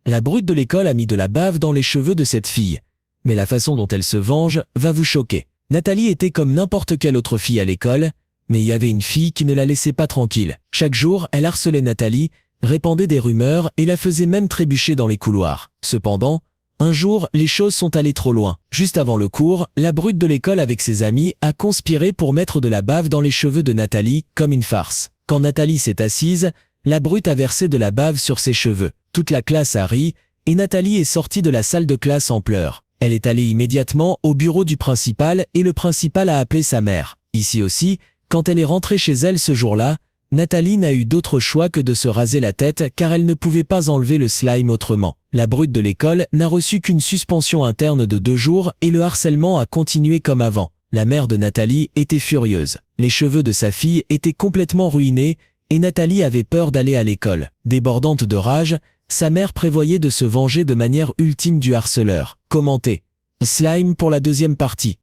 La brute de l'école a mis de la bave dans les cheveux de cette fille. Mais la façon dont elle se venge va vous choquer. Nathalie était comme n'importe quelle autre fille à l'école, mais il y avait une fille qui ne la laissait pas tranquille. Chaque jour, elle harcelait Nathalie, répandait des rumeurs et la faisait même trébucher dans les couloirs. Cependant, un jour, les choses sont allées trop loin. Juste avant le cours, la brute de l'école avec ses amis a conspiré pour mettre de la bave dans les cheveux de Nathalie, comme une farce. Quand Nathalie s'est assise, la brute a versé de la bave sur ses cheveux. Toute la classe a ri, et Nathalie est sortie de la salle de classe en pleurs. Elle est allée immédiatement au bureau du principal et le principal a appelé sa mère. Ici aussi, quand elle est rentrée chez elle ce jour-là, Nathalie n'a eu d'autre choix que de se raser la tête car elle ne pouvait pas enlever le slime autrement. La brute de l'école n'a reçu qu'une suspension interne de 2 jours et le harcèlement a continué comme avant. La mère de Nathalie était furieuse. Les cheveux de sa fille étaient complètement ruinés et Nathalie avait peur d'aller à l'école. Débordante de rage, sa mère prévoyait de se venger de manière ultime du harceleur. Commentez. Slime pour la deuxième partie.